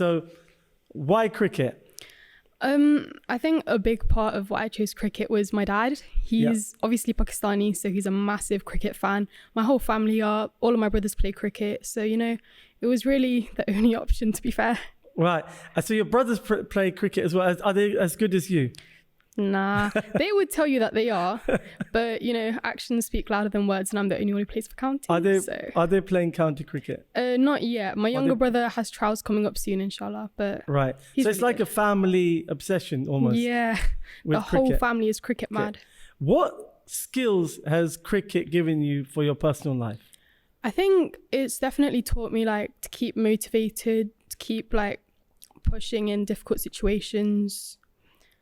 So why cricket? I think a big part of why I chose cricket was my dad. He's obviously Pakistani, so he's a massive cricket fan. My whole family are. All of my brothers play cricket. So, it was really the only option, to be fair. Right. So your brothers play cricket as well. Are they as good as you? Nah, they would tell you that they are, but actions speak louder than words, and I'm the only one who plays for county. Are they playing county cricket? Not yet. My younger brother has trials coming up soon, inshallah. But right, so it's really like a family obsession almost. Yeah, the whole family is cricket mad. What skills has cricket given you for your personal life? I think it's definitely taught me to keep motivated, to keep pushing in difficult situations.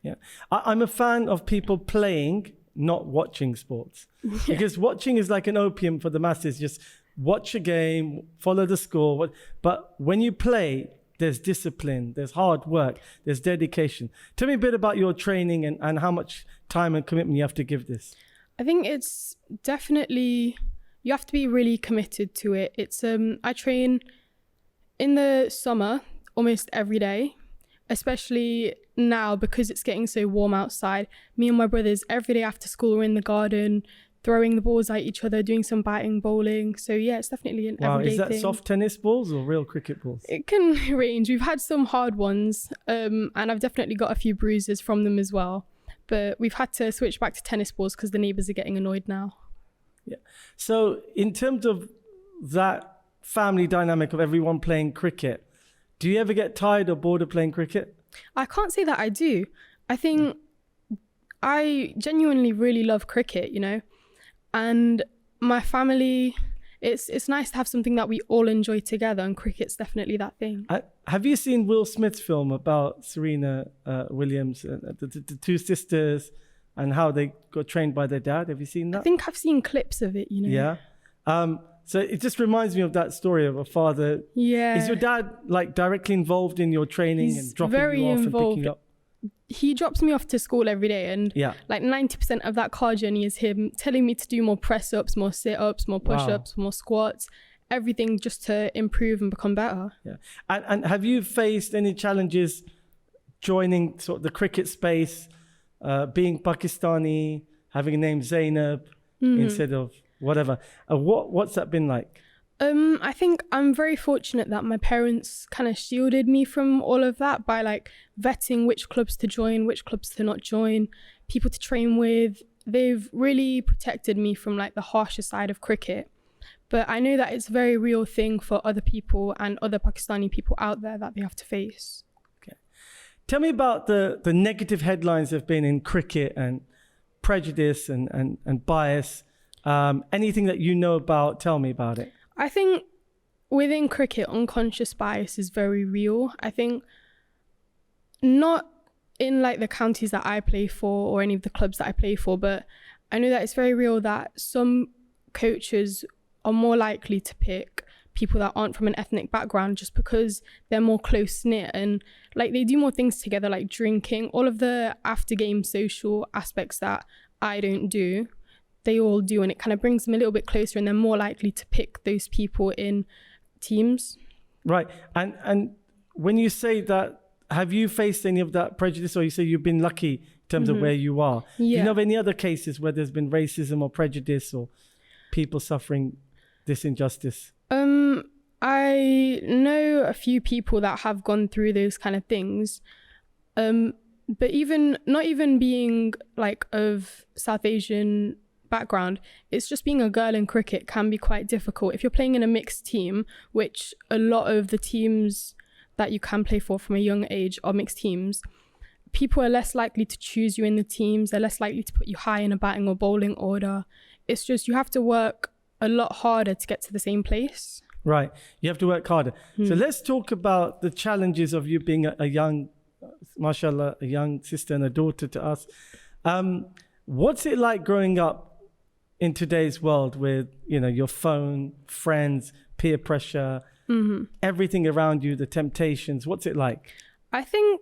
Yeah, I'm a fan of people playing, not watching sports. Because watching is like an opium for the masses. Just watch a game, follow the score. But when you play, there's discipline, there's hard work, there's dedication. Tell me a bit about your training and how much time and commitment you have to give this. I think it's definitely, you have to be really committed to it. It's I train in the summer almost every day, especially now because it's getting so warm outside. Me and my brothers, every day after school, we're in the garden, throwing the balls at each other, doing some batting, bowling. So yeah, it's definitely an everyday thing. Wow, is that soft tennis balls or real cricket balls? It can range. We've had some hard ones, and I've definitely got a few bruises from them as well. But we've had to switch back to tennis balls because the neighbours are getting annoyed now. Yeah. So in terms of that family dynamic of everyone playing cricket, do you ever get tired or bored of playing cricket? I can't say that I do. I think I genuinely really love cricket, and my family, it's nice to have something that we all enjoy together, and cricket's definitely that thing. Have you seen Will Smith's film about Serena Williams, the two sisters, and how they got trained by their dad? Have you seen that? I think I've seen clips of it, Yeah. So it just reminds me of that story of a father. Yeah. Is your dad directly involved in your training and dropping you off and picking you up? He drops me off to school every day, and 90% of that car journey is him telling me to do more press-ups, more sit-ups, more push-ups, more squats, everything just to improve and become better. Yeah. And have you faced any challenges joining sort of the cricket space, being Pakistani, having a name Zainab instead of whatever? What's that been like? I think I'm very fortunate that my parents kind of shielded me from all of that by vetting which clubs to join, which clubs to not join, people to train with. They've really protected me from the harsher side of cricket. But I know that it's a very real thing for other people and other Pakistani people out there that they have to face. Okay. Tell me about the negative headlines that have been in cricket and prejudice and bias. Anything that you know about, tell me about it. I think within cricket, unconscious bias is very real. I think not in the counties that I play for or any of the clubs that I play for, but I know that it's very real that some coaches are more likely to pick people that aren't from an ethnic background just because they're more close-knit and they do more things together, like drinking, all of the after-game social aspects that I don't do. They all do, and it kind of brings them a little bit closer, and they're more likely to pick those people in teams. Right. And when you say that, have you faced any of that prejudice, or you say you've been lucky in terms of where you are? Yeah. Do you know of any other cases where there's been racism or prejudice or people suffering this injustice? I know a few people that have gone through those kind of things. But not even being of South Asian background, it's just being a girl in cricket can be quite difficult. If you're playing in a mixed team, which a lot of the teams that you can play for from a young age are mixed teams, people are less likely to choose you in the teams. They're less likely to put you high in a batting or bowling order. It's just you have to work a lot harder to get to the same place. Right. You have to work harder. So let's talk about the challenges of you being a young, mashallah, a young sister and a daughter to us. What's it like growing up in today's world with, your phone, friends, peer pressure, everything around you, the temptations? What's it like? I think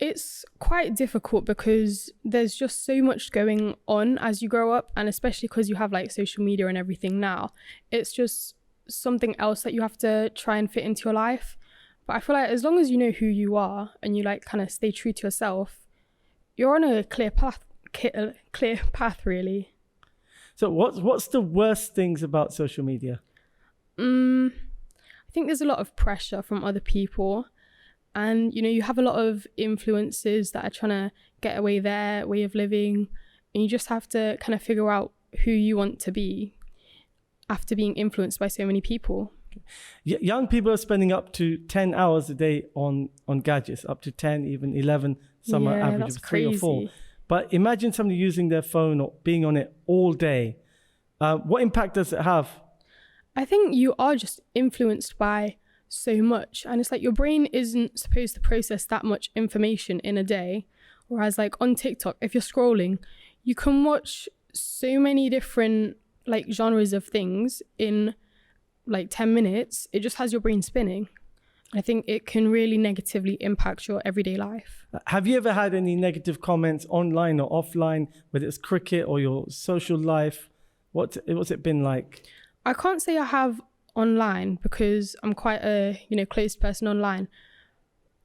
it's quite difficult because there's just so much going on as you grow up, and especially because you have social media and everything now. It's just something else that you have to try and fit into your life. But I feel like as long as you know who you are and you like kind of stay true to yourself, you're on a clear path really. So what's the worst things about social media? I think there's a lot of pressure from other people, and you have a lot of influencers that are trying to get away their way of living, and you just have to kind of figure out who you want to be after being influenced by so many people. Young people are spending up to 10 hours a day on gadgets, up to 10, even 11, some are average of 3 or 4. But imagine somebody using their phone or being on it all day. What impact does it have? I think you are just influenced by so much, and it's like your brain isn't supposed to process that much information in a day. Whereas like on TikTok, if you're scrolling, you can watch so many different like genres of things in like 10 minutes. It just has your brain spinning. I think it can really negatively impact your everyday life. Have you ever had any negative comments online or offline, whether it's cricket or your social life? What's it been like? I can't say I have online because I'm quite a closed person online.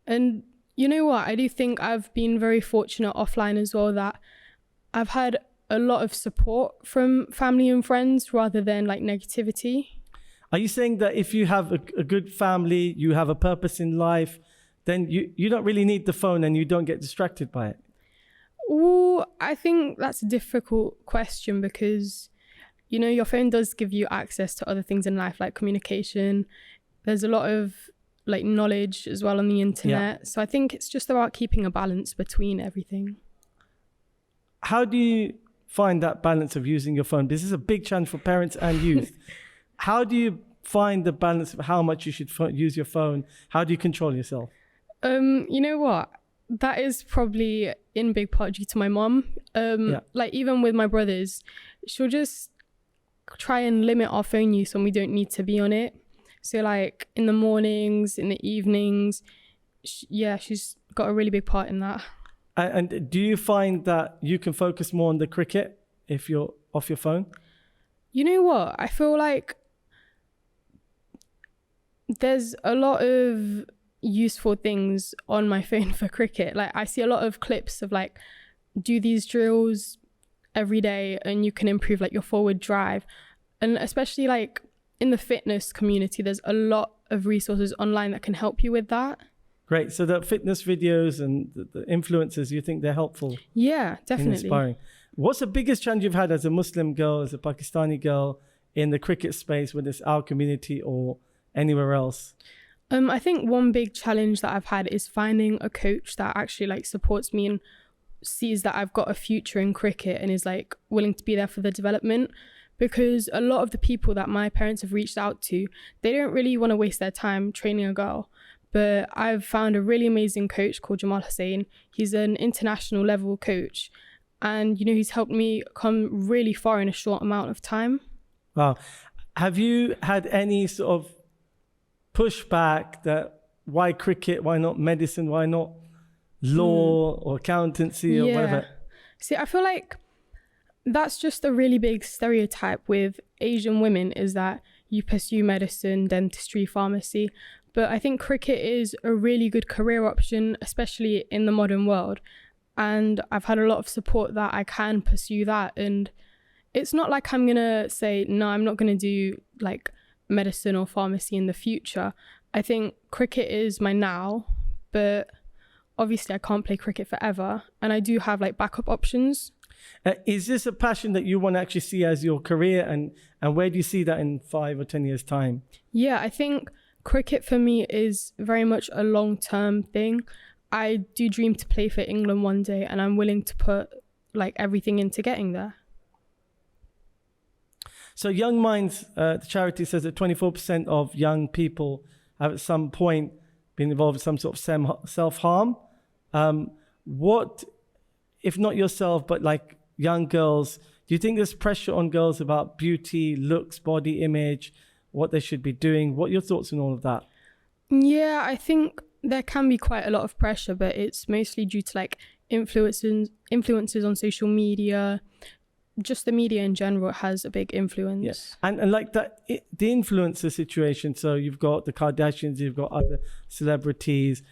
And you know what? I do think I've been very fortunate offline as well, that I've had a lot of support from family and friends rather than like negativity. Are you saying that if you have a good family, you have a purpose in life, then you don't really need the phone and you don't get distracted by it? Well, I think that's a difficult question because, your phone does give you access to other things in life, like communication. There's a lot of like knowledge as well on the internet. Yeah. So I think it's just about keeping a balance between everything. How do you find that balance of using your phone? This is a big challenge for parents and youth. How do you find the balance of how much you should use your phone? How do you control yourself? You know what? That is probably in big part due to my mom. Like even with my brothers, she'll just try and limit our phone use when we don't need to be on it. So like in the mornings, in the evenings, she's got a really big part in that. And do you find that you can focus more on the cricket if you're off your phone? You know what? I feel like there's a lot of useful things on my phone for cricket. Like I see a lot of clips of like, do these drills every day and you can improve like your forward drive. And especially like in the fitness community, there's a lot of resources online that can help you with that. Great. So the fitness videos and the influencers, you think they're helpful? Yeah, definitely. Inspiring. What's the biggest challenge you've had as a Muslim girl, as a Pakistani girl in the cricket space, whether it's our community or anywhere else? I think one big challenge that I've had is finding a coach that actually like supports me and sees that I've got a future in cricket and is like willing to be there for the development. Because a lot of the people that my parents have reached out to, they don't really want to waste their time training a girl. But I've found a really amazing coach called Jamal. He's an international level coach. And, he's helped me come really far in a short amount of time. Wow. Have you had any sort of pushback that why cricket, why not medicine, why not law or accountancy or whatever? See, I feel like that's just a really big stereotype with Asian women, is that you pursue medicine, dentistry, pharmacy. But I think cricket is a really good career option, especially in the modern world. And I've had a lot of support that I can pursue that. And it's not like I'm going to say, no, I'm not going to do like medicine or pharmacy in the future. I think cricket is my now, but obviously I can't play cricket forever. And I do have like backup options. Is this a passion that you want to actually see as your career? And where do you see that in 5 or 10 years' time? Yeah, I think cricket for me is very much a long-term thing. I do dream to play for England one day, and I'm willing to put like everything into getting there. So Young Minds, the charity, says that 24% of young people have at some point been involved in some sort of self-harm. What, if not yourself, but like young girls, do you think there's pressure on girls about beauty, looks, body image, what they should be doing? What are your thoughts on all of that? Yeah, I think there can be quite a lot of pressure, but it's mostly due to like influencers on social media, just the media in general has a big influence. Yes, and like that, the influencer situation. So you've got the Kardashians, you've got other celebrities.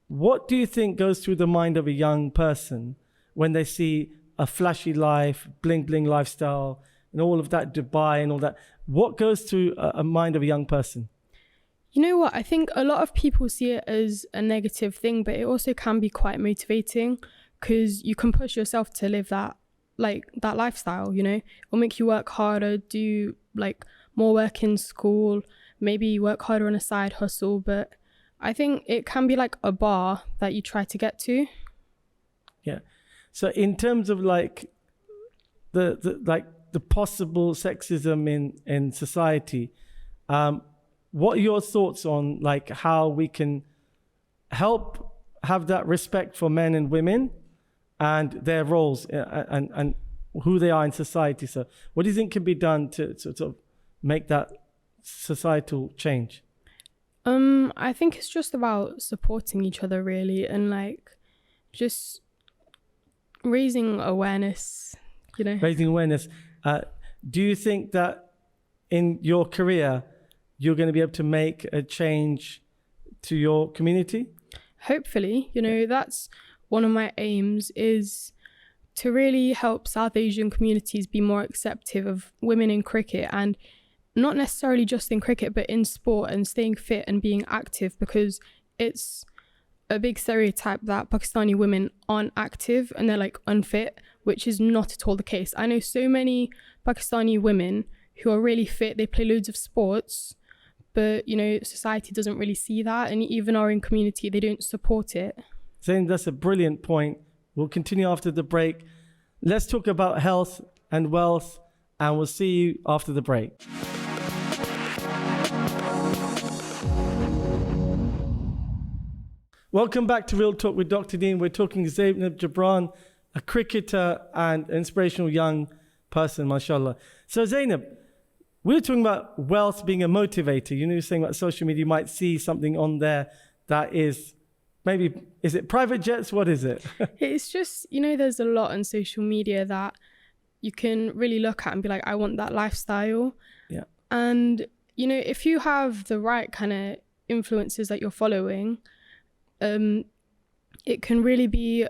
What do you think goes through the mind of a young person when they see a flashy life, bling bling lifestyle, and all of that, Dubai and all that? What goes through a mind of a young person? You know what? I think a lot of people see it as a negative thing, but it also can be quite motivating because you can push yourself to live that lifestyle, you know? It'll make you work harder, do like more work in school, maybe work harder on a side hustle, but I think it can be like a bar that you try to get to. Yeah. So in terms of like the possible sexism in society, what are your thoughts on like how we can help have that respect for men and women and their roles and who they are in society? So what do you think can be done to sort of make that societal change? I think it's just about supporting each other really, and like just raising awareness, you know. Raising awareness. Do you think that in your career you're going to be able to make a change to your community? Hopefully, you know, that's one of my aims, is to really help South Asian communities be more accepting of women in cricket, and not necessarily just in cricket, but in sport, and staying fit and being active, because it's a big stereotype that Pakistani women aren't active and they're like unfit, which is not at all the case. I know so many Pakistani women who are really fit, they play loads of sports, but you know, society doesn't really see that, and even our own community, they don't support it. Zainab, that's a brilliant point. We'll continue after the break. Let's talk about health and wealth, and we'll see you after the break. Welcome back to Real Talk with Dr. Deen. We're talking Zainab Jabraan, a cricketer and inspirational young person, mashallah. So Zainab, we were talking about wealth being a motivator. You know, you're saying about social media, you might see something on there that is maybe, is it private jets? What is it? It's just, you know, there's a lot on social media that you can really look at and be like, I want that lifestyle. Yeah. And, you know, if you have the right kind of influences that you're following, it can really be a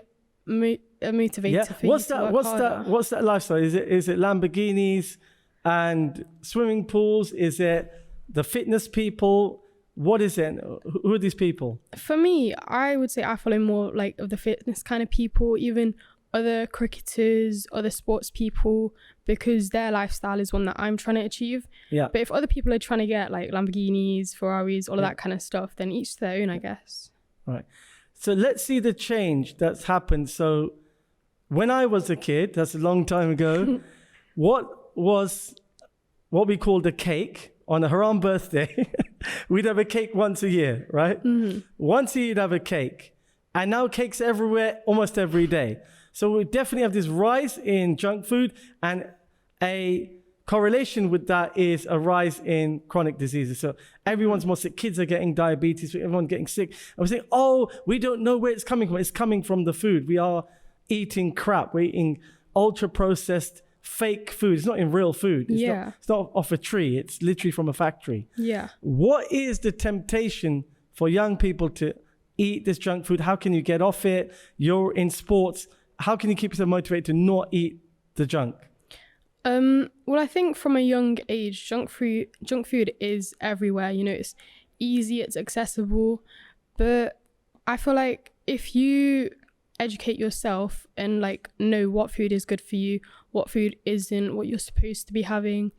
motivator for you to work harder. What's that lifestyle? Is it Lamborghinis and swimming pools? Is it the fitness people? What is it? Who are these people? For me, I would say I follow more like of the fitness kind of people, even other cricketers, other sports people, because their lifestyle is one that I'm trying to achieve. Yeah. But if other people are trying to get like Lamborghinis, Ferraris, all of that kind of stuff, then each their own, I guess. All right. So let's see the change that's happened. So when I was a kid, that's a long time ago, what we called a cake on a haram birthday? We'd have a cake once a year, right? Mm-hmm. Once a year you'd have a cake. And now cake's everywhere, almost every day. So we definitely have this rise in junk food, and a correlation with that is a rise in chronic diseases. So everyone's more sick. Kids are getting diabetes. Everyone's getting sick. And we're saying, oh, we don't know where it's coming from. It's coming from the food. We are eating crap. We're eating ultra-processed fake food. It's not in real food. It's not off a tree. It's literally from a factory. Yeah. What is the temptation for young people to eat this junk food? How can you get off it? You're in sports. How can you keep yourself motivated to not eat the junk? Well, I think from a young age, junk food is everywhere. You know, it's easy, it's accessible, but I feel like if you educate yourself and like know what food is good for you, what food isn't, what you're supposed to be having,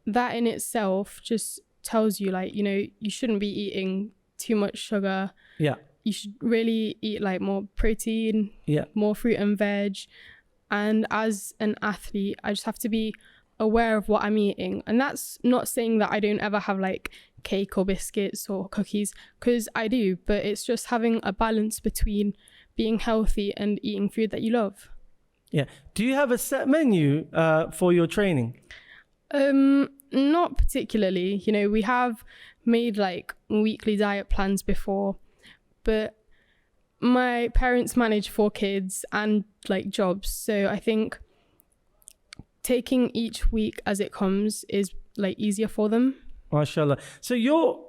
that in itself just tells you like, you know, you shouldn't be eating too much sugar. Yeah. You should really eat like more protein, more fruit and veg. And as an athlete, I just have to be aware of what I'm eating. And that's not saying that I don't ever have like cake or biscuits or cookies, because I do, but it's just having a balance between being healthy and eating food that you love. Yeah. Do you have a set menu for your training? Not particularly. You know, we have made like weekly diet plans before, but my parents manage 4 kids and like jobs, so I think taking each week as it comes is like easier for them. MashaAllah. So your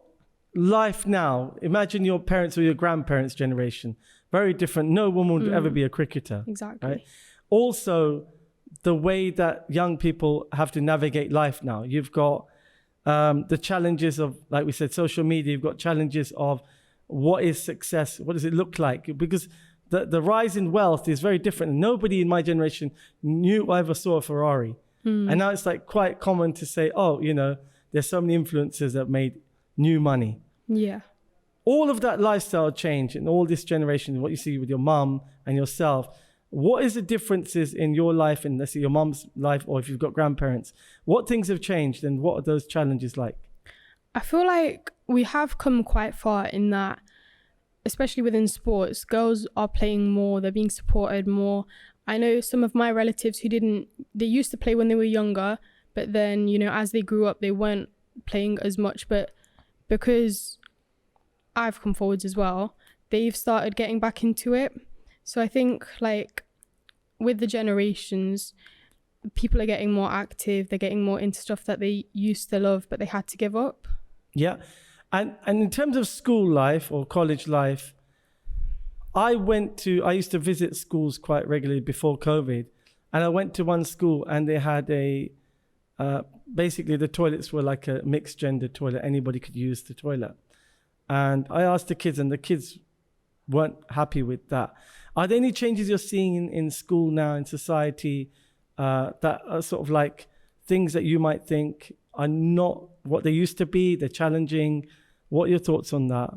life now, imagine your parents or your grandparents' generation, very different. No woman would ever be a cricketer. Exactly. Right? Also, the way that young people have to navigate life now. You've got the challenges of, like we said, social media. You've got challenges of what is success? What does it look like? Because the rise in wealth is very different. Nobody in my generation knew or ever saw a Ferrari. And now it's like quite common to say, oh, you know, there's so many influencers that made new money. Yeah. All of that lifestyle change and all this generation, what you see with your mum and yourself, what is the differences in your life and let's say your mum's life, or if you've got grandparents, what things have changed and what are those challenges like? I feel like we have come quite far in that, especially within sports, girls are playing more, they're being supported more. I know some of my relatives who they used to play when they were younger, but then, you know, as they grew up, they weren't playing as much. But because I've come forwards as well, they've started getting back into it. So I think like with the generations, people are getting more active, they're getting more into stuff that they used to love, but they had to give up. Yeah. And in terms of school life or college life, I used to visit schools quite regularly before COVID, and I went to one school and they had basically the toilets were like a mixed gender toilet. Anybody could use the toilet. And I asked the kids and the kids weren't happy with that. Are there any changes you're seeing in school now, in society, that are sort of like things that you might think are not what they used to be, they're challenging? What are your thoughts on that?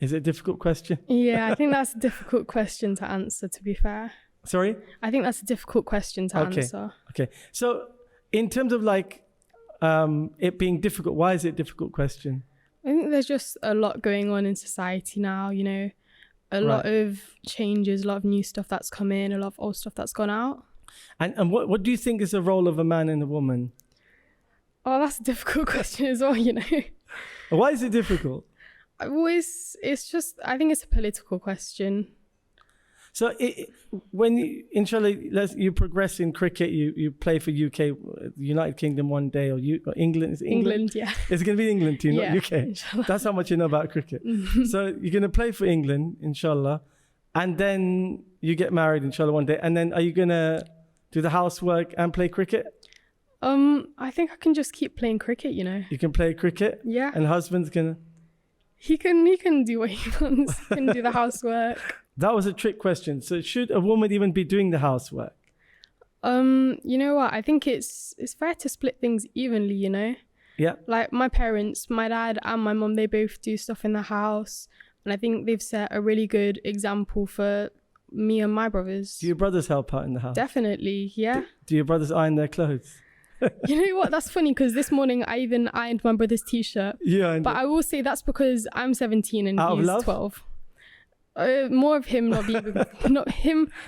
Is it a difficult question? Yeah, I think that's a difficult question to answer, to be fair. Sorry? I think that's a difficult question to answer. Okay. So in terms of like it being difficult, why is it a difficult question? I think there's just a lot going on in society now, you know, a lot of changes, a lot of new stuff that's come in, a lot of old stuff that's gone out. And what do you think is the role of a man and a woman? Oh, that's a difficult question as well, you know. Why is it difficult? It's just, I think it's a political question. So when you, inshallah, you progress in cricket, you play for UK, United Kingdom one day, or England. Is it England, yeah. It's going to be England team, Yeah, not UK. inshallah. That's how much you know about cricket. So you're going to play for England, inshallah, and then you get married, inshallah, one day. And then are you going to do the housework and play cricket? I think I can just keep playing cricket, you know. You can play cricket? Yeah. And husband's going to... He can do what he wants. He can do the housework. That was a trick question. So should a woman even be doing the housework? You know what? I think it's fair to split things evenly, you know? Yeah. Like my parents, my dad and my mum, they both do stuff in the house. And I think they've set a really good example for me and my brothers. Do your brothers help out in the house? Definitely, yeah. Do your brothers iron their clothes? You know what? That's funny because this morning I even ironed my brother's t-shirt. Yeah. But I will say that's because I'm 17 and out he's of love? 12. More of him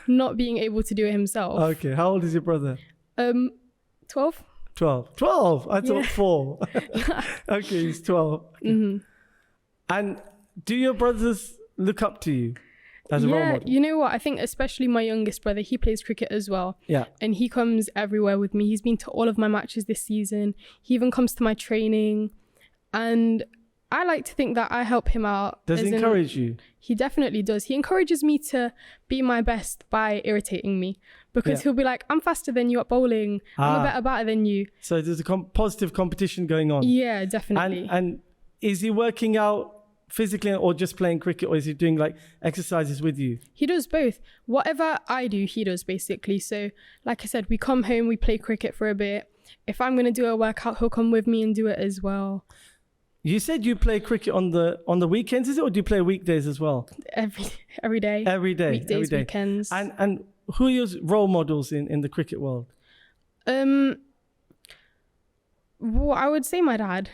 not being able to do it himself. Okay. How old is your brother? 12. 12. 12? I thought 4. Okay, he's 12. Okay. Mm-hmm. And do your brothers look up to you as a role model? You know what? I think especially my youngest brother, he plays cricket as well. Yeah. And he comes everywhere with me. He's been to all of my matches this season. He even comes to my training. And I like to think that I help him out. Does he encourage you? He definitely does. He encourages me to be my best by irritating me. Because he'll be like, I'm faster than you at bowling. I'm a better batter than you. So there's a positive competition going on. Yeah, definitely. And is he working out physically or just playing cricket, or is he doing like exercises with you? He does both. Whatever I do, he does basically. So like I said, we come home, we play cricket for a bit. If I'm going to do a workout, he'll come with me and do it as well. You said you play cricket on the weekends, is it? Or do you play weekdays as well? Every day. Every day. Weekdays, every day. weekends. And who are your role models in the cricket world? Well, I would say my dad,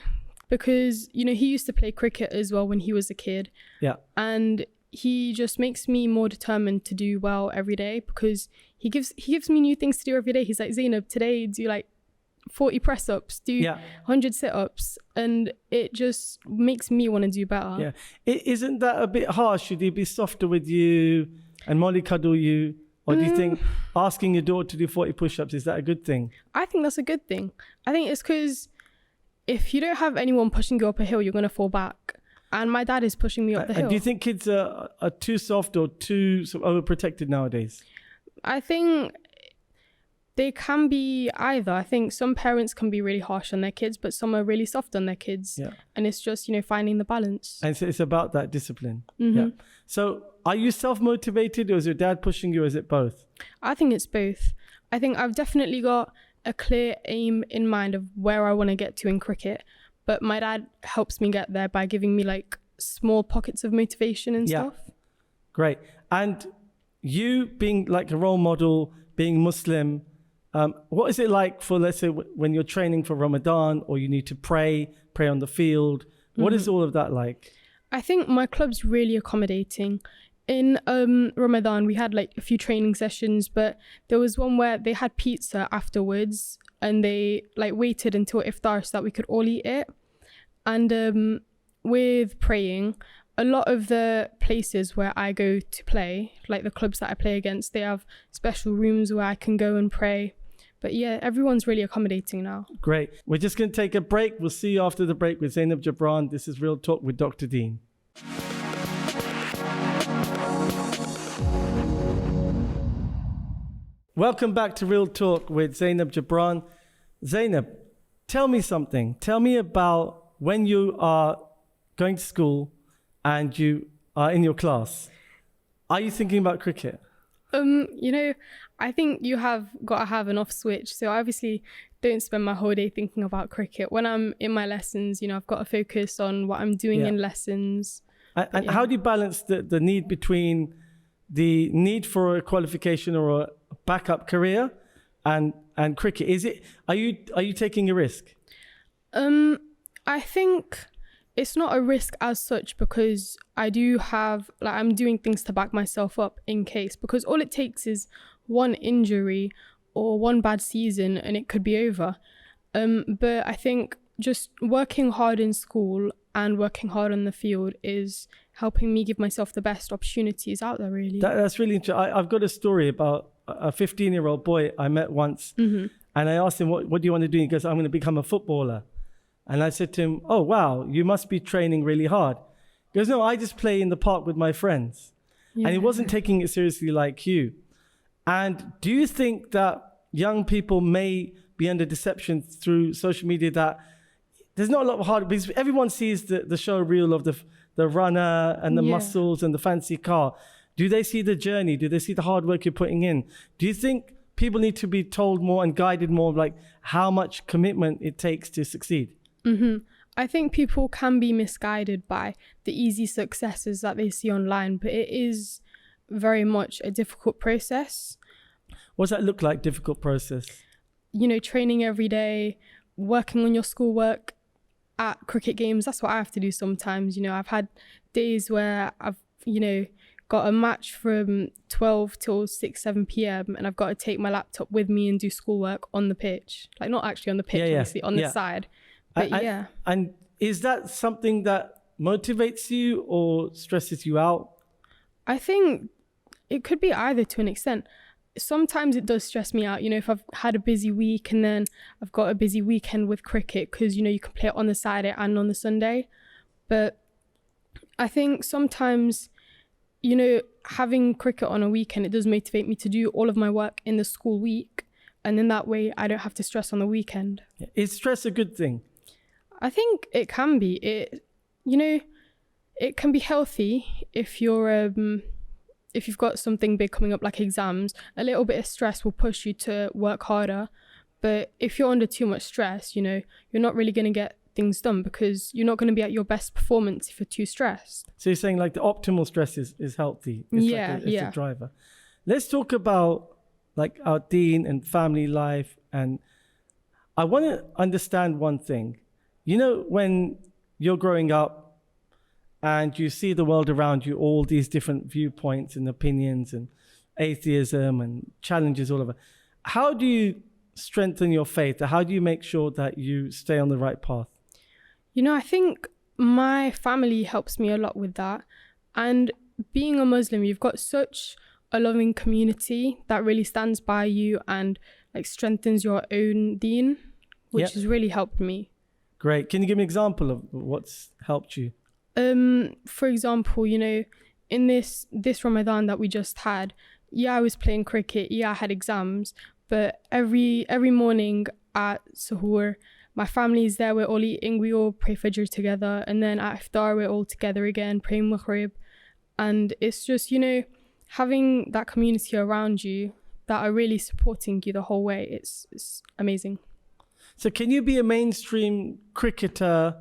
because, you know, he used to play cricket as well when he was a kid. Yeah. And he just makes me more determined to do well every day, because he gives me new things to do every day. He's like, Zainab, today do like 40 press-ups, do 100 sit-ups, and it just makes me want to do better. Yeah. Isn't that a bit harsh? Should he be softer with you and mollycoddle you? Or do you think asking your daughter to do 40 push-ups, is that a good thing? I think that's a good thing. I think it's because if you don't have anyone pushing you up a hill, you're going to fall back. And my dad is pushing me up the hill. And do you think kids are too soft or too sort of overprotected nowadays? I think they can be either. I think some parents can be really harsh on their kids, but some are really soft on their kids. Yeah. And it's just, finding the balance. And so it's about that discipline. Mm-hmm. Yeah. So are you self-motivated, or is your dad pushing you, or is it both? I think it's both. I think I've definitely got a clear aim in mind of where I want to get to in cricket, but my dad helps me get there by giving me like small pockets of motivation and stuff. Great. And you being like a role model, being Muslim, what is it like for, let's say, when you're training for Ramadan, or you need to pray on the field? What is all of that like? I think my club's really accommodating. In Ramadan, we had like a few training sessions, but there was one where they had pizza afterwards, and they like waited until iftar so that we could all eat it. And with praying, a lot of the places where I go to play, like the clubs that I play against, they have special rooms where I can go and pray. But yeah, everyone's really accommodating now. Great. We're just going to take a break. We'll see you after the break with Zainab Jabraan. This is Real Talk with Dr. Deen. Welcome back to Real Talk with Zainab Jabraan. Zainab, tell me something. Tell me about when you are going to school and you are in your class. Are you thinking about cricket? I think you have got to have an off switch. So I obviously don't spend my whole day thinking about cricket. When I'm in my lessons, I've got to focus on what I'm doing in lessons. And how do you balance the need between the need for a qualification or a backup career and cricket? Are you taking a risk? I think it's not a risk as such, because I do have, I'm doing things to back myself up in case, because all it takes is one injury or one bad season and it could be over. But I think just working hard in school and working hard on the field is helping me give myself the best opportunities out there, really. That's really interesting. I've got a story about a 15-year-old boy I met once, and I asked him, what do you want to do? He goes, I'm going to become a footballer. And I said to him, oh, wow, you must be training really hard. He goes, no, I just play in the park with my friends. Yeah. And he wasn't taking it seriously like you. And do you think that young people may be under deception through social media, that there's not a lot of hard, because everyone sees the show reel of the runner and the muscles and the fancy car. Do they see the journey? Do they see the hard work you're putting in? Do you think people need to be told more and guided more, like how much commitment it takes to succeed? I think people can be misguided by the easy successes that they see online, but it is very much a difficult process. What does that look like, difficult process? Training every day, working on your schoolwork at cricket games. That's what I have to do sometimes. I've had days where I've, got a match from 12 till 6, 7 p.m. and I've got to take my laptop with me and do schoolwork on the pitch. Like, not actually on the pitch, obviously, on the side. But And is that something that motivates you or stresses you out? I think it could be either to an extent. Sometimes it does stress me out, if I've had a busy week and then I've got a busy weekend with cricket, because, you can play it on the Saturday and on the Sunday. But I think sometimes, having cricket on a weekend, it does motivate me to do all of my work in the school week. And then that way I don't have to stress on the weekend. Is stress a good thing? I think it can be. It can be healthy if if you've got something big coming up like exams. A little bit of stress will push you to work harder. But if you're under too much stress, you're not really going to get things done, because you're not going to be at your best performance if you're too stressed. So you're saying like the optimal stress is healthy. It's a driver. Let's talk about like our deen and family life. And I want to understand one thing. When you're growing up and you see the world around you, all these different viewpoints and opinions and atheism and challenges all over, how do you strengthen your faith? How do you make sure that you stay on the right path? I think my family helps me a lot with that. And being a Muslim, you've got such a loving community that really stands by you and like strengthens your own deen, which has really helped me. Great. Can you give me an example of what's helped you? For example, you know, in this Ramadan that we just had, I was playing cricket, I had exams, but every morning at suhoor, my family is there, we're all eating, we all pray Fajr together, and then at iftar we're all together again praying Maghrib. And it's just, you know, having that community around you that are really supporting you the whole way, it's amazing. So can you be a mainstream cricketer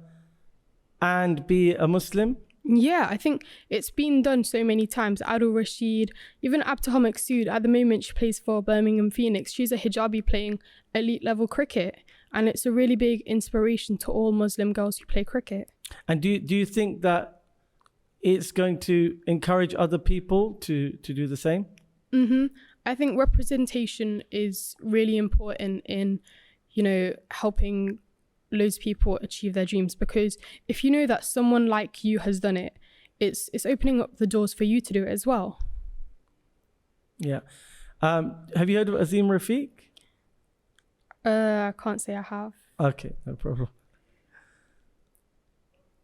and be a Muslim? Yeah, I think it's been done so many times. Adil Rashid, even Abtaha Maqsood, at the moment she plays for Birmingham Phoenix. She's a hijabi playing elite level cricket. And it's a really big inspiration to all Muslim girls who play cricket. And do you think that it's going to encourage other people to do the same? Mm-hmm. I think representation is really important in, you know, helping loads of people achieve their dreams, because if you know that someone like you has done it, it's opening up the doors for you to do it as well. Yeah. Have you heard of Azim Rafiq? I can't say I have. Okay, no problem.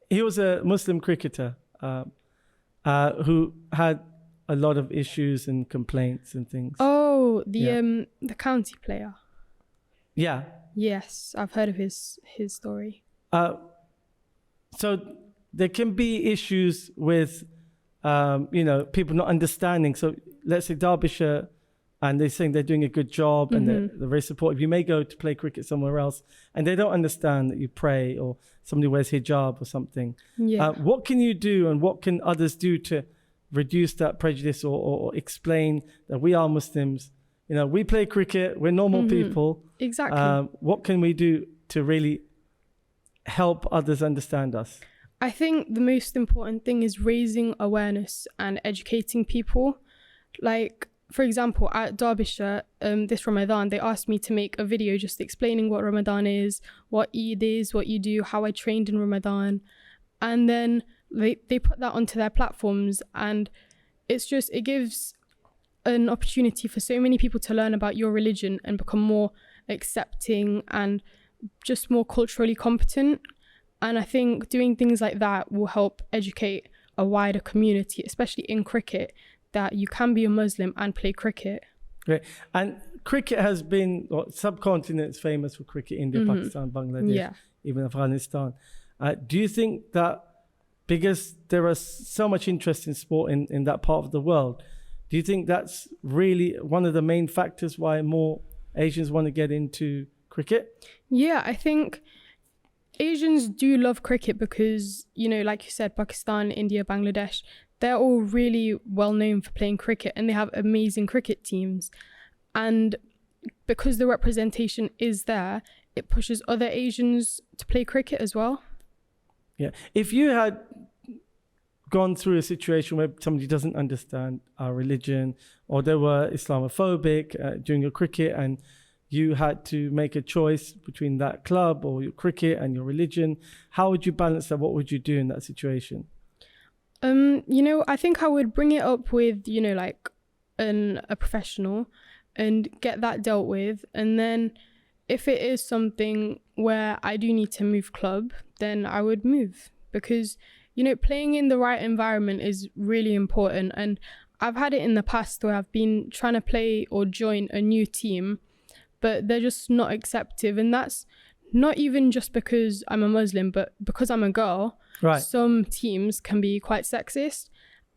He was a Muslim cricketer who had a lot of issues and complaints and things. Oh, the county player. Yeah. Yes, I've heard of his story. So there can be issues with, you know, people not understanding. So let's say Derbyshire, and they're saying they're doing a good job and they're very supportive. You may go to play cricket somewhere else and they don't understand that you pray, or somebody wears hijab or something. Yeah. What can you do, and what can others do to reduce that prejudice, or explain that we are Muslims? You know, we play cricket, we're normal people. Exactly. What can we do to really help others understand us? I think the most important thing is raising awareness and educating people. Like, for example, at Derbyshire, this Ramadan, they asked me to make a video just explaining what Ramadan is, what Eid is, what you do, how I trained in Ramadan. And then they put that onto their platforms, and it gives an opportunity for so many people to learn about your religion and become more accepting and just more culturally competent. And I think doing things like that will help educate a wider community, especially in cricket, that you can be a Muslim and play cricket. Great. And cricket has been, subcontinent's famous for cricket, India, Pakistan, Bangladesh, even Afghanistan. Do you think that because there is so much interest in sport in that part of the world, do you think that's really one of the main factors why more Asians want to get into cricket? Yeah, I think Asians do love cricket because, you know, like you said, Pakistan, India, Bangladesh, they're all really well known for playing cricket and they have amazing cricket teams. And because the representation is there, it pushes other Asians to play cricket as well. Yeah. If you had gone through a situation where somebody doesn't understand our religion, or they were Islamophobic during your cricket, and you had to make a choice between that club or your cricket and your religion, how would you balance that? What would you do in that situation? You know, I think I would bring it up with, you know, like a professional and get that dealt with. And then if it is something where I do need to move club, then I would move, because, you know, playing in the right environment is really important. And I've had it in the past where I've been trying to play or join a new team, but they're just not accepting. And that's not even just because I'm a Muslim, but because I'm a girl. Right. Some teams can be quite sexist,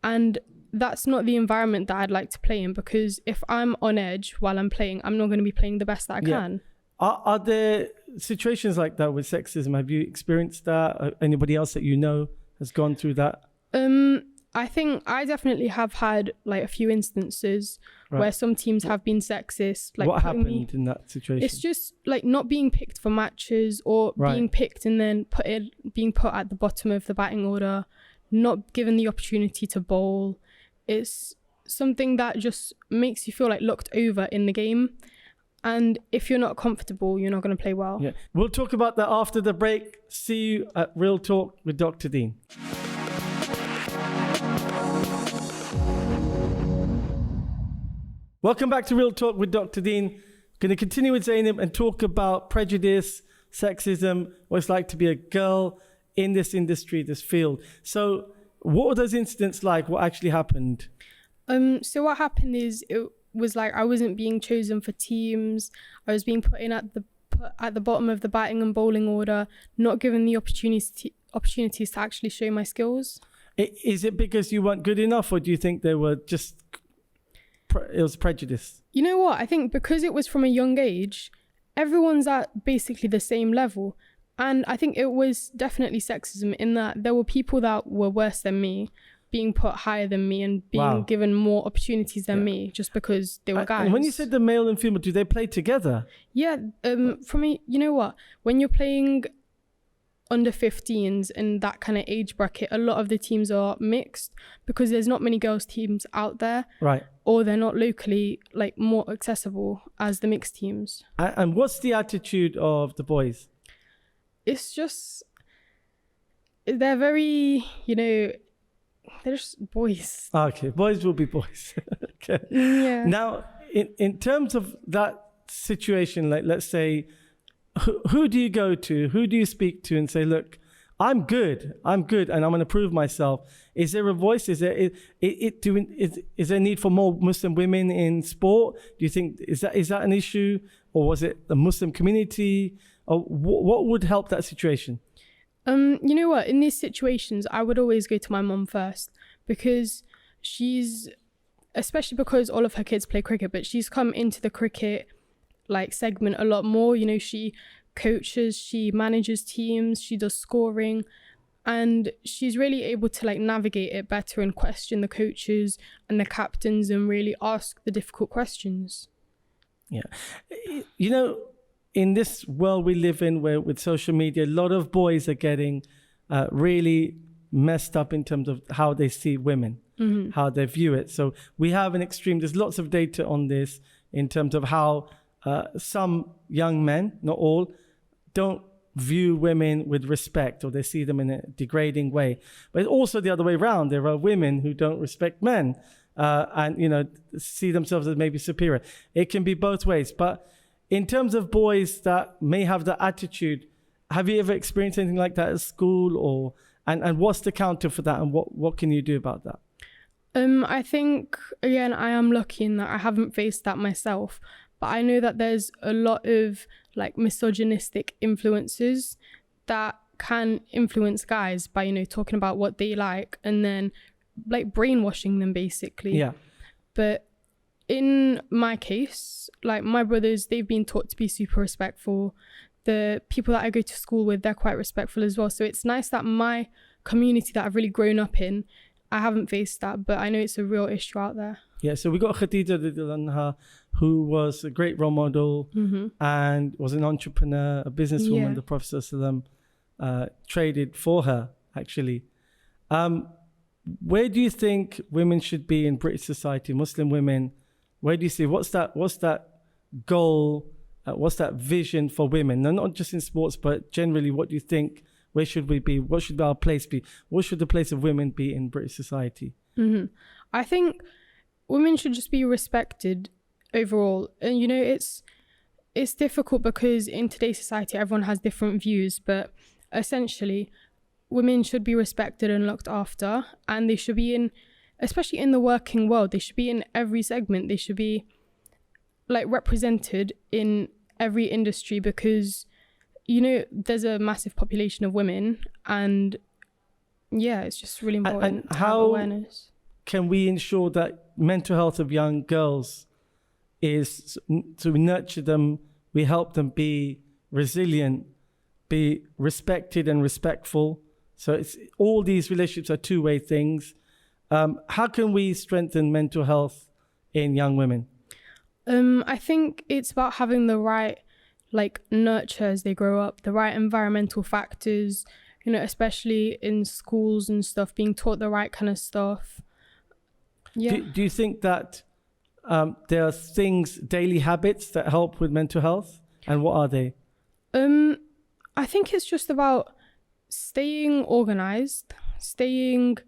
and that's not the environment that I'd like to play in, because if I'm on edge while I'm playing, I'm not going to be playing the best that I can. Are there situations like that with sexism? Have you experienced that? Anybody else that you know has gone through that? I think I definitely have had like a few instances where some teams have been sexist. Like, what happened in that situation? It's just like not being picked for matches, or being picked and then being put at the bottom of the batting order, not given the opportunity to bowl. It's something that just makes you feel like looked over in the game. And if you're not comfortable, you're not going to play well. Yeah. We'll talk about that after the break. See you at Real Talk with Dr. Deen. Welcome back to Real Talk with Dr. Deen. Going to continue with Zainab and talk about prejudice, sexism, what it's like to be a girl in this industry, this field. So what were those incidents like? What actually happened? So what happened is it was like I wasn't being chosen for teams. I was being put in at the bottom of the batting and bowling order, not given the opportunities to actually show my skills. Is it because you weren't good enough, or do you think they were just it was prejudice? You know what? I think because it was from a young age, everyone's at basically the same level. And I think it was definitely sexism in that there were people that were worse than me being put higher than me and being given more opportunities than me just because they were guys. And when you said the male and female, do they play together? Yeah. For me, you know what? When you're playing under 15s and that kind of age bracket, a lot of the teams are mixed because there's not many girls teams out there, right? Or they're not locally like more accessible as the mixed teams. And what's the attitude of the boys? It's just they're very, they're just boys. Okay, boys will be boys. Okay. Yeah. Now, in terms of that situation, like let's say, who do you go to? Who do you speak to and say, look, I'm good, and I'm going to prove myself? Is there a voice? Is there is there a need for more Muslim women in sport? Do you think is that an issue, or was it the Muslim community? Or what would help that situation? You know what? In these situations, I would always go to my mum first because especially because all of her kids play cricket, but she's come into the cricket like segment a lot more. She coaches, she manages teams, she does scoring, and she's really able to like navigate it better and question the coaches and the captains and really ask the difficult questions. Yeah. In this world we live in, where with social media, a lot of boys are getting really messed up in terms of how they see women, how they view it. So we have an extreme, there's lots of data on this in terms of how some young men, not all, don't view women with respect, or they see them in a degrading way. But it's also the other way around. There are women who don't respect men and, see themselves as maybe superior. It can be both ways. But in terms of boys that may have that attitude, have you ever experienced anything like that at school, and what's the counter for that, and what can you do about that? I think, again, I am lucky in that I haven't faced that myself, but I know that there's a lot of like misogynistic influences that can influence guys by, talking about what they like and then like brainwashing them basically. Yeah. But in my case, like my brothers, they've been taught to be super respectful. The people that I go to school with, they're quite respectful as well. So it's nice that my community that I've really grown up in, I haven't faced that, but I know it's a real issue out there. Yeah, so we got Khadija radhiyallahu anha, who was a great role model and was an entrepreneur, a businesswoman. The Prophet ﷺ traded for her, actually. Where do you think women should be in British society, Muslim women? Where do you see, what's that goal, what's that vision for women? No, not just in sports, but generally, what do you think? Where should we be? What should our place be? What should the place of women be in British society? I think women should just be respected overall. And, it's difficult because in today's society, everyone has different views, but essentially, women should be respected and looked after, and they should be especially in the working world, they should be in every segment. They should be like represented in every industry because, there's a massive population of women, and it's just really important and to have awareness. Can we ensure that mental health of young girls is to nurture them, we help them be resilient, be respected and respectful? So it's all these relationships are two-way things. How can we strengthen mental health in young women? I think it's about having the right nurture as they grow up, the right environmental factors, especially in schools and stuff, being taught the right kind of stuff. Yeah. Do you think that there are daily habits that help with mental health? And what are they? I think it's just about staying organized, staying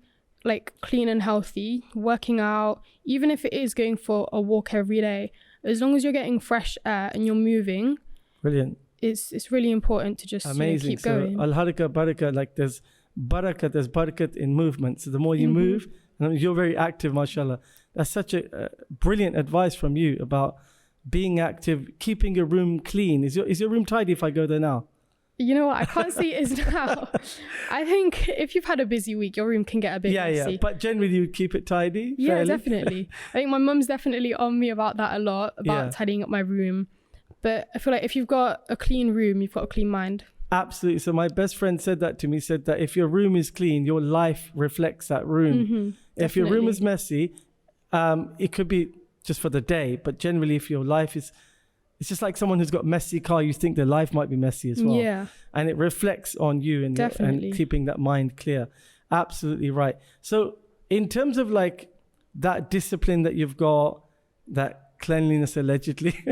like clean and healthy, working out, even if it is going for a walk every day, as long as you're getting fresh air and you're moving, Brilliant. it's really important to just Amazing. keep going. So al-haraka baraka, like there's barakat in movement. So the more you move, and you're very active, mashallah. That's such a brilliant advice from you about being active, keeping your room clean. Is your room tidy if I go there now? You know what? I can't see it is now. I think if you've had a busy week, your room can get a bit messy. Yeah. But generally, you keep it tidy. Yeah, fairly? definitely. I think my mum's definitely on me about that a lot, about tidying up my room. But I feel like if you've got a clean room, you've got a clean mind. Absolutely. So my best friend said that to me, said that if your room is clean, your life reflects that room. If your room is messy, it could be just for the day. But generally, if your life is... It's just like someone who's got a messy car, you think their life might be messy as well. Yeah. And it reflects on you and keeping that mind clear. Absolutely right. So in terms of like that discipline that you've got, that cleanliness allegedly,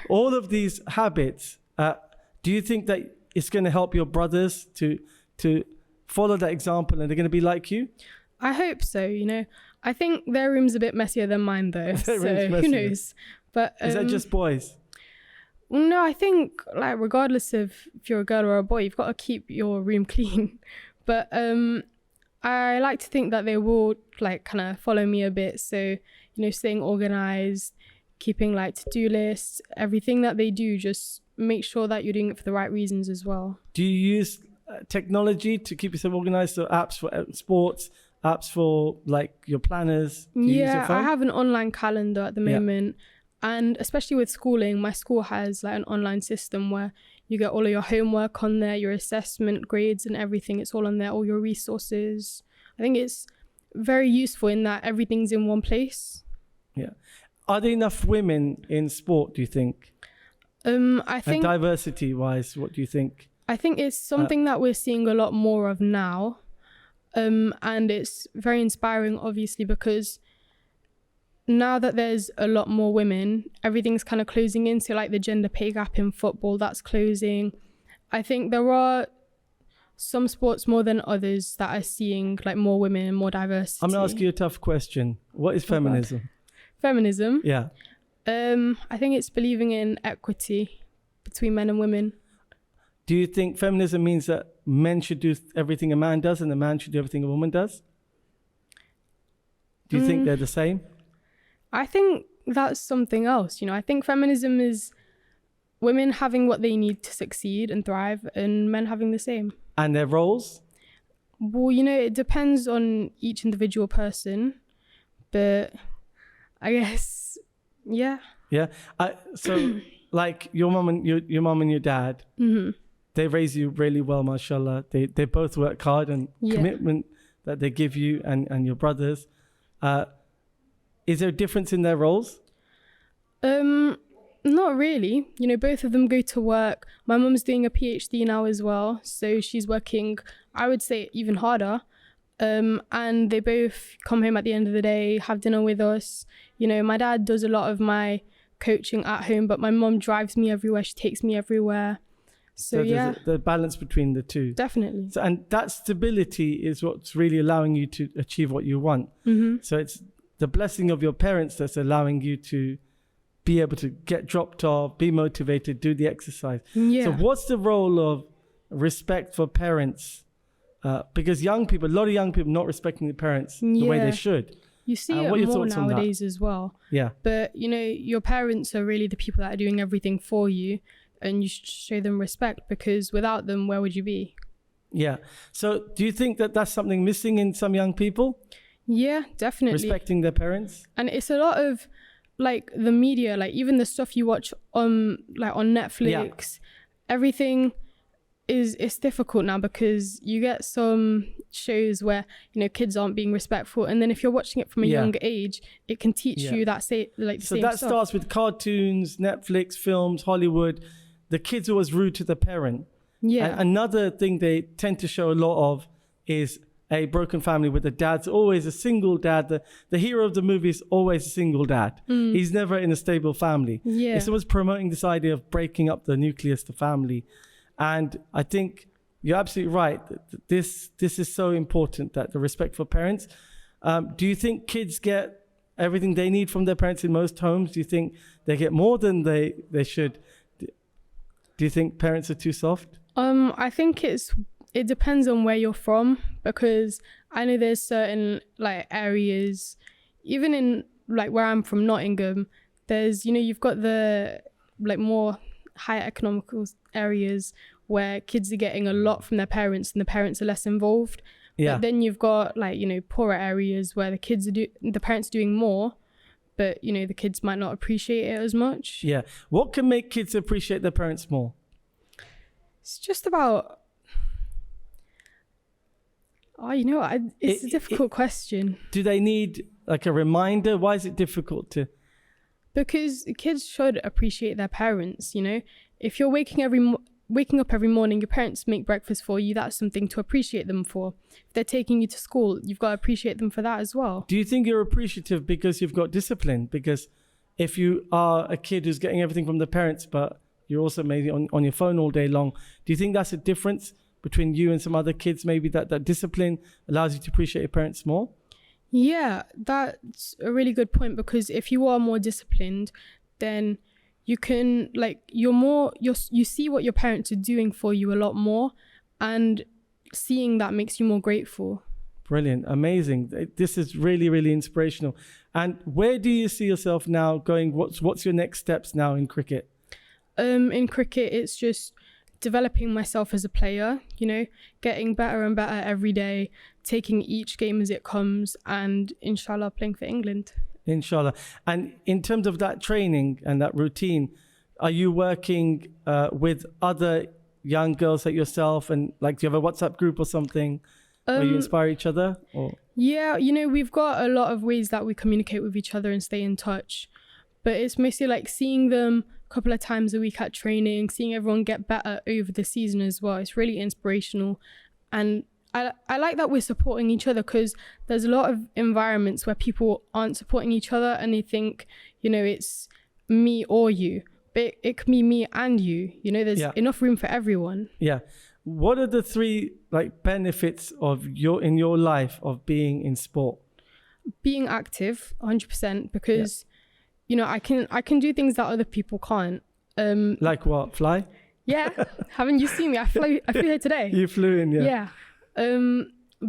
all of these habits, do you think that it's going to help your brothers to follow that example and they're going to be like you? I hope so, you know. I think their room's a bit messier than mine though. So who knows? But is that just boys? No, I think like regardless of if you're a girl or a boy, you've got to keep your room clean. But I like to think that they will like kind of follow me a bit. So, you know, staying organized, keeping like to-do lists, everything that they do, just make sure that you're doing it for the right reasons as well. Do you use technology to keep yourself organized? So apps for sports, apps for like your planners? Do you use your phone? I have an online calendar at the moment. And especially with schooling, my school has like an online system where you get all of your homework on there, your assessment grades and everything. It's all on there, all your resources. I think it's very useful in that everything's in one place. Yeah. Are there enough women in sport, do you think? I think... And diversity-wise, what do you think? I think it's something that we're seeing a lot more of now. And it's very inspiring, obviously, because... now that there's a lot more women, everything's kind of closing in. So like the gender pay gap in football, that's closing. I think there are some sports more than others that are seeing like more women and more diversity. I'm going to ask you a tough question. What is feminism? Feminism? Yeah. I think it's believing in equity between men and women. Do you think feminism means that men should do everything a man does and a man should do everything a woman does? Do you think they're the same? I think that's something else. You know, I think feminism is women having what they need to succeed and thrive and men having the same. And their roles? Well, you know, it depends on each individual person, but I guess, yeah. Yeah. So like your mum and your dad, they raise you really well, mashallah. They both work hard and commitment that they give you and your brothers. Is there a difference in their roles? Not really. You know, both of them go to work. My mum's doing a PhD now as well. So she's working, I would say, even harder. And they both come home at the end of the day, have dinner with us. You know, my dad does a lot of my coaching at home, but my mum drives me everywhere. She takes me everywhere. So yeah. The balance between the two. Definitely. So, and that stability is what's really allowing you to achieve what you want. So it's the blessing of your parents that's allowing you to be able to get dropped off, be motivated, do the exercise. Yeah. So what's the role of respect for parents? Because a lot of young people not respecting their parents the way they should. You see it more nowadays as well. Yeah. But, you know, your parents are really the people that are doing everything for you and you should show them respect because without them, where would you be? Yeah. So do you think that that's something missing in some young people? Yeah, definitely. Respecting their parents? And it's a lot of like the media, like even the stuff you watch on Netflix, everything it's difficult now because you get some shows where, you know, kids aren't being respectful. And then if you're watching it from a younger age, it can teach you that same stuff. Starts with cartoons, Netflix, films, Hollywood. The kids always rude to the parent. Yeah. And another thing they tend to show a lot of is a broken family with the dad's always a single dad. The hero of the movie is always a single dad. He's never in a stable family. Yeah. It's always promoting this idea of breaking up the nucleus, the family. And I think you're absolutely right. This is so important, that the respect for parents. Do you think kids get everything they need from their parents in most homes? Do you think they get more than they should? Do you think parents are too soft? I think it depends on where you're from, because I know there's certain like areas, even in like where I'm from, Nottingham, there's, you know, you've got the like more higher economical areas where kids are getting a lot from their parents and the parents are less involved. Yeah. But then you've got like, you know, poorer areas where the parents are doing more, but you know, the kids might not appreciate it as much. Yeah. What can make kids appreciate their parents more? It's just about, you know what, it's a difficult question. Do they need like a reminder? Why is it difficult to? Because kids should appreciate their parents, you know. If you're waking up every morning, your parents make breakfast for you, that's something to appreciate them for. If they're taking you to school, you've got to appreciate them for that as well. Do you think you're appreciative because you've got discipline? Because if you are a kid who's getting everything from the parents, but you're also maybe on your phone all day long, do you think that's a difference between you and some other kids? Maybe that discipline allows you to appreciate your parents more? Yeah, that's a really good point, because if you are more disciplined, then you can you see what your parents are doing for you a lot more, and seeing that makes you more grateful. Brilliant. Amazing. This is really, really inspirational. And where do you see yourself now going? What's your next steps now in cricket? In cricket, it's just developing myself as a player, you know, getting better and better every day, taking each game as it comes, and inshallah playing for England. Inshallah. And in terms of that training and that routine, are you working with other young girls like yourself, and like, do you have a WhatsApp group or something where you inspire each other? Or? Yeah, you know, we've got a lot of ways that we communicate with each other and stay in touch, but it's mostly like seeing them a couple of times a week at training, seeing everyone get better over the season as well. It's really inspirational, and I like that we're supporting each other, because there's a lot of environments where people aren't supporting each other and they think, you know, it's me or you, but it can be me and you, you know, there's enough room for everyone. Yeah. What are the three like benefits of in your life of being in sport? Being active, 100%, because you know, I can do things that other people can't. Like what? Fly? Yeah. Haven't you seen me? I flew here today. You flew in, yeah. Yeah.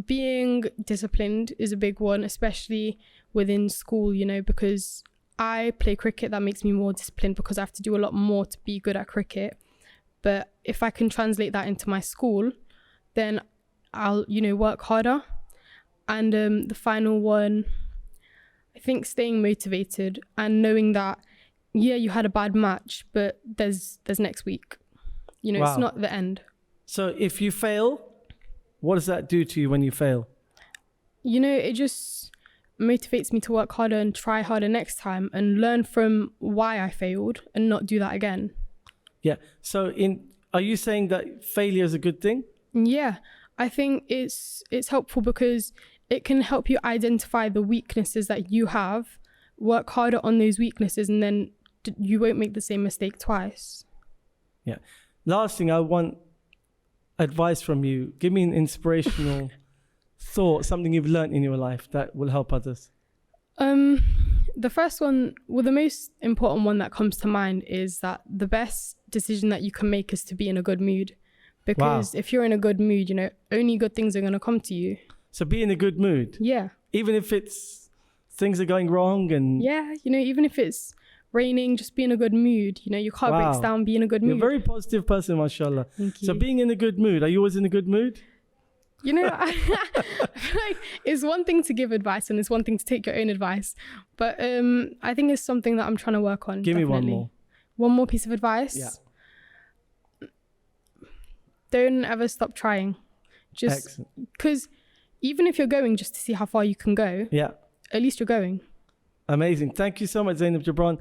Being disciplined is a big one, especially within school, you know, because I play cricket. That makes me more disciplined because I have to do a lot more to be good at cricket. But if I can translate that into my school, then I'll, you know, work harder. And the final one, I think staying motivated and knowing that, yeah, you had a bad match, but there's next week. You know, It's not the end. So if you fail, what does that do to you when you fail? You know, it just motivates me to work harder and try harder next time and learn from why I failed and not do that again. Yeah. So are you saying that failure is a good thing? Yeah, I think it's helpful because it can help you identify the weaknesses that you have, work harder on those weaknesses, and then you won't make the same mistake twice. Yeah. Last thing, I want advice from you. Give me an inspirational thought, something you've learned in your life that will help others. The first one, well, the most important one that comes to mind is that the best decision that you can make is to be in a good mood. Because if you're in a good mood, you know, only good things are going to come to you. So be in a good mood. Yeah. Even if things are going wrong and... Yeah, you know, even if it's raining, just be in a good mood. You know, your car breaks down, be in a good mood. You're a very positive person, mashallah. Thank you. So being in a good mood, are you always in a good mood? You know, I feel like it's one thing to give advice and it's one thing to take your own advice. But I think it's something that I'm trying to work on. Give me one more. One more piece of advice? Yeah. Don't ever stop trying. Just because even if you're going just to see how far you can go, at least you're going. Amazing. Thank you so much, Zainab Jabraan.